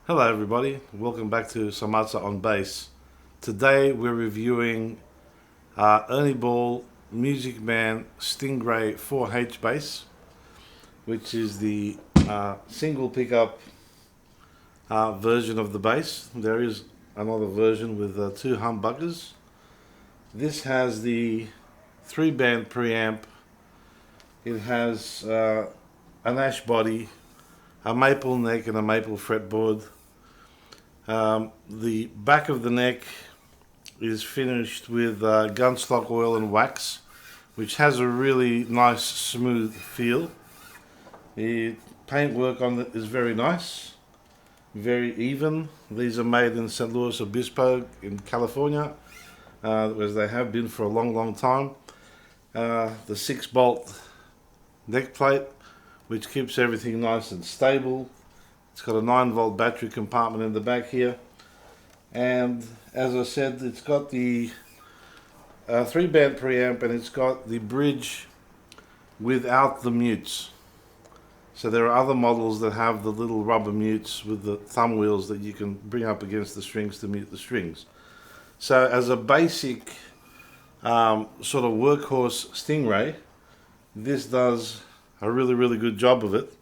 Hello everybody, welcome back to Samatza on bass. Today we're reviewing Ernie Ball Music Man Stingray 4H bass, which is the single pickup version of the bass. There is another version with two humbuckers. This has the 3-band preamp. It has an ash body, a maple neck and a maple fretboard. The back of the neck is finished with gunstock oil and wax, which has a really nice smooth feel. The paintwork on it is very nice, very even. These are made in St. Louis Obispo in California, as they have been for a long time. The 6-bolt neck plate, which keeps everything nice and stable. It's got a 9-volt battery compartment in the back here, and as I said, it's got the 3-band preamp, and it's got the bridge without the mutes. So there are other models that have the little rubber mutes with the thumb wheels that you can bring up against the strings to mute the strings. So as a basic sort of workhorse Stingray, this does a really good job of it.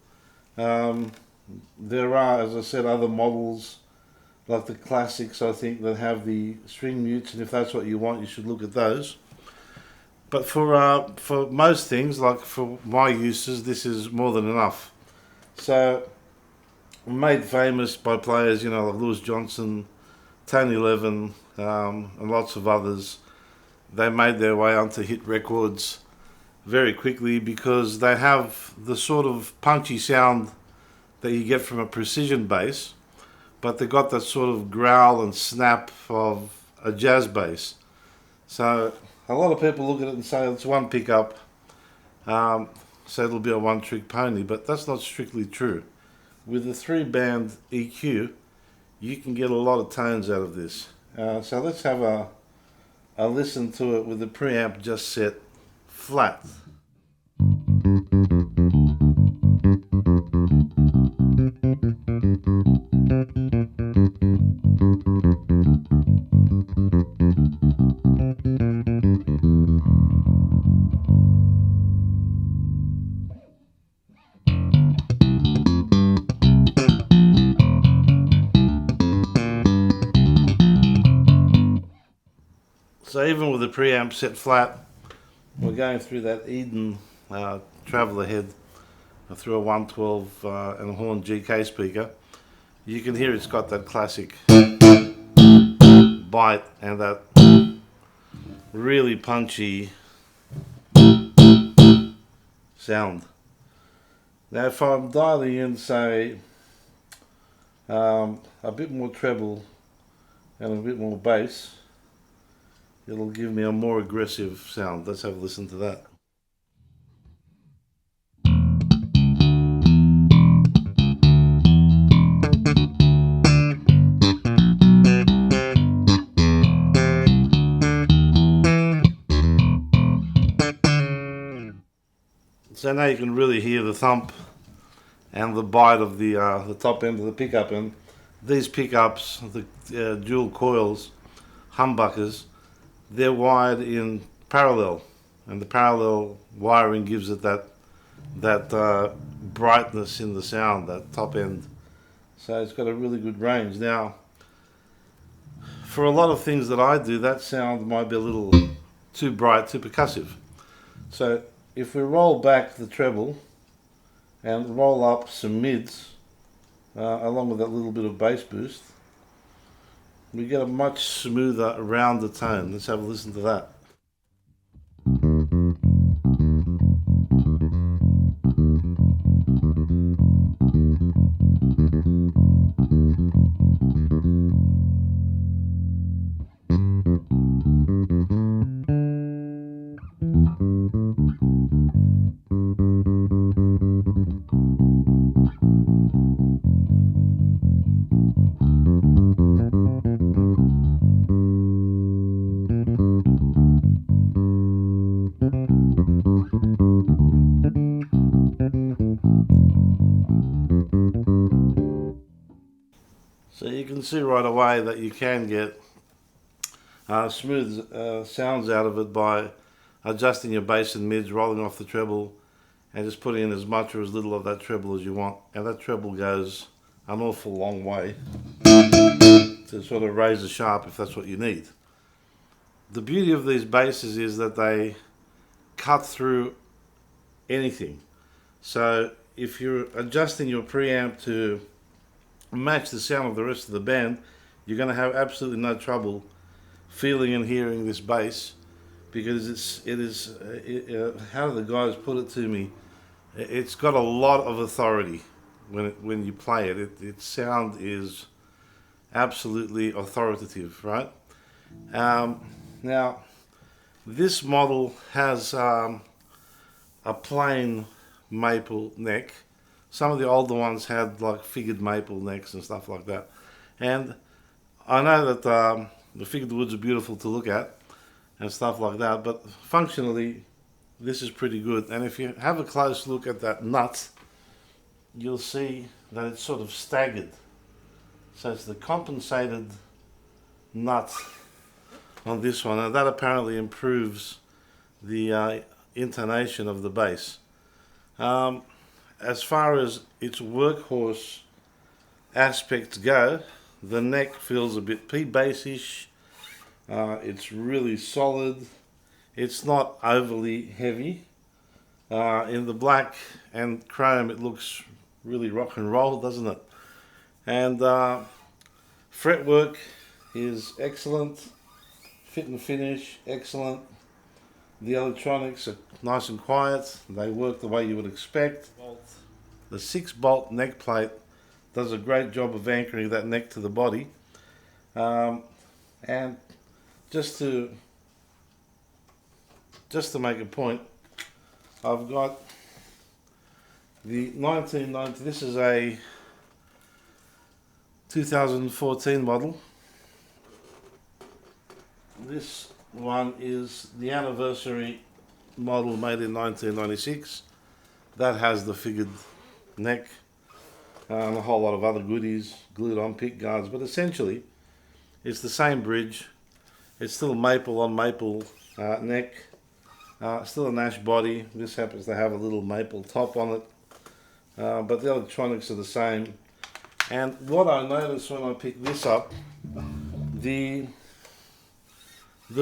There are, as I said, other models like the classics, I think, that have the string mutes, and if that's what you want, you should look at those. But for most things, like for my uses, this is more than enough. So, made famous by players, like Lewis Johnson, Tony Levin, and lots of others. They made their way onto hit records very quickly because they have the sort of punchy sound that you get from a precision bass, but they got that sort of growl and snap of a jazz bass. So a lot of people look at it and say it's one pickup, so it'll be a one-trick pony, but that's not strictly true. With the 3-band EQ, you can get a lot of tones out of this. So let's have a listen to it with the preamp just set flat. So even with the preamp set flat, we're going through that Eden traveller head through a 112 and a horn GK speaker. You can hear it's got that classic bite and that really punchy sound. Now if I'm dialing in, say, a bit more treble and a bit more bass, it'll give me a more aggressive sound. Let's have a listen to that. So now you can really hear the thump and the bite of the top end of the pickup. And these pickups, the dual coils, humbuckers, they're wired in parallel, and the parallel wiring gives it that brightness in the sound, that top end. So it's got a really good range. Now, for a lot of things that I do, that sound might be a little too bright, too percussive. So if we roll back the treble and roll up some mids, along with that little bit of bass boost, we get a much smoother, rounder tone. Let's have a listen to that. see right away that you can get smooth sounds out of it by adjusting your bass and mids, rolling off the treble, and just putting in as much or as little of that treble as you want. And that treble goes an awful long way to sort of raise the sharp if that's what you need. The beauty of these basses is that they cut through anything. So if you're adjusting your preamp to match the sound of the rest of the band, you're going to have absolutely no trouble feeling and hearing this bass, because how the guys put it to me, it's got a lot of authority when you play it. Its sound is absolutely authoritative, right? Now, this model has a plain maple neck. Some of the older ones had like figured maple necks and stuff like that. And I know that the figured woods are beautiful to look at and stuff like that, but functionally this is pretty good. And if you have a close look at that nut, you'll see that it's sort of staggered. So it's the compensated nut on this one, and that apparently improves the intonation of the bass. As far as its workhorse aspects go, the neck feels a bit P-bass-ish. It's really solid. It's not overly heavy. In the black and chrome it looks really rock and roll, doesn't it? And fretwork is excellent. Fit and finish, excellent. The electronics are nice and quiet. They work the way you would expect. The 6-bolt neck plate does a great job of anchoring that neck to the body. And just to make a point, I've got the 1990, this is a 2014 model. This one is the anniversary model made in 1996. That has the figured neck and a whole lot of other goodies glued on, pick guards, but essentially it's the same bridge. It's still maple on maple neck, still a Nash body. This happens to have a little maple top on it, but the electronics are the same. And what I noticed when I picked this up, the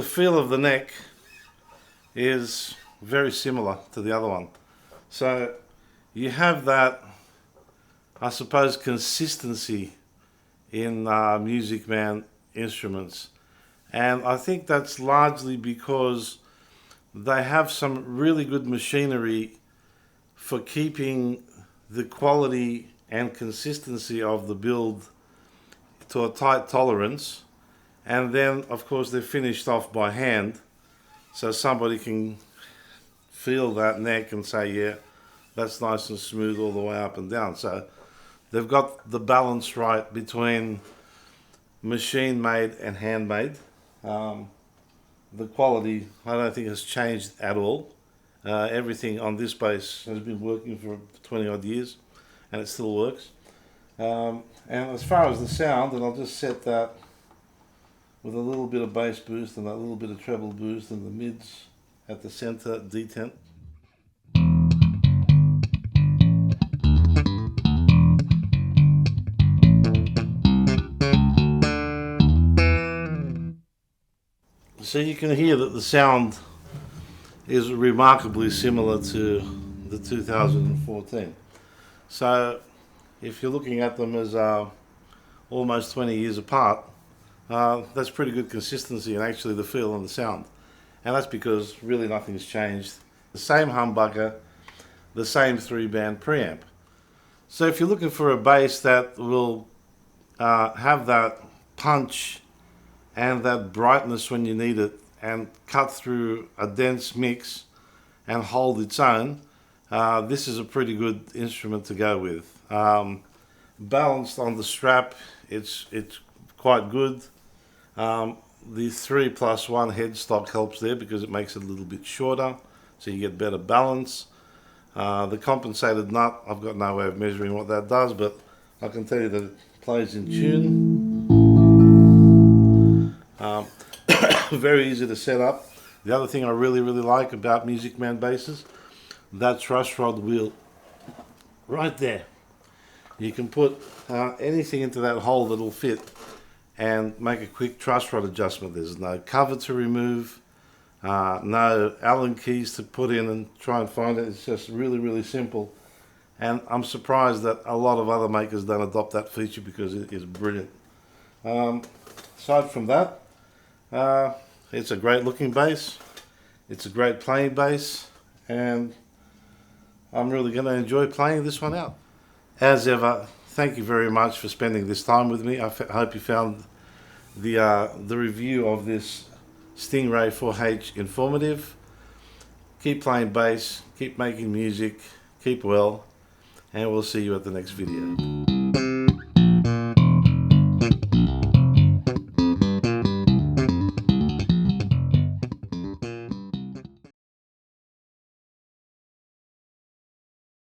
feel of the neck is very similar to the other one. So you have that, I suppose, consistency in Music Man instruments. And I think that's largely because they have some really good machinery for keeping the quality and consistency of the build to a tight tolerance. And then, of course, they're finished off by hand, so somebody can feel that neck and say, yeah, that's nice and smooth all the way up and down. So they've got the balance right between machine-made and handmade. The quality, I don't think, has changed at all. Everything on this bass has been working for 20 odd years, and it still works. And as far as the sound, and I'll just set that with a little bit of bass boost and a little bit of treble boost and the mids at the center detent. So you can hear that the sound is remarkably similar to the 2014. So if you're looking at them as almost 20 years apart, that's pretty good consistency and actually the feel and the sound. And that's because really nothing's changed. The same humbucker, the same 3-band preamp. So if you're looking for a bass that will have that punch and that brightness when you need it and cut through a dense mix and hold its own, this is a pretty good instrument to go with. Balanced on the strap, it's quite good. The 3+1 headstock helps there because it makes it a little bit shorter, so you get better balance. The compensated nut, I've got no way of measuring what that does, but I can tell you that it plays in tune. Very easy to set up. The other thing I really like about Music Man basses, that truss rod wheel right there. You can put anything into that hole that'll fit and make a quick truss rod adjustment. There's no cover to remove, no Allen keys to put in and try and find it. It's just really simple, and I'm surprised that a lot of other makers don't adopt that feature because it is brilliant. Aside from that, it's a great looking bass, it's a great playing bass, and I'm really going to enjoy playing this one out. As ever, thank you very much for spending this time with me. I hope you found the review of this Stingray 4H informative. Keep playing bass, keep making music, keep well, and we'll see you at the next video.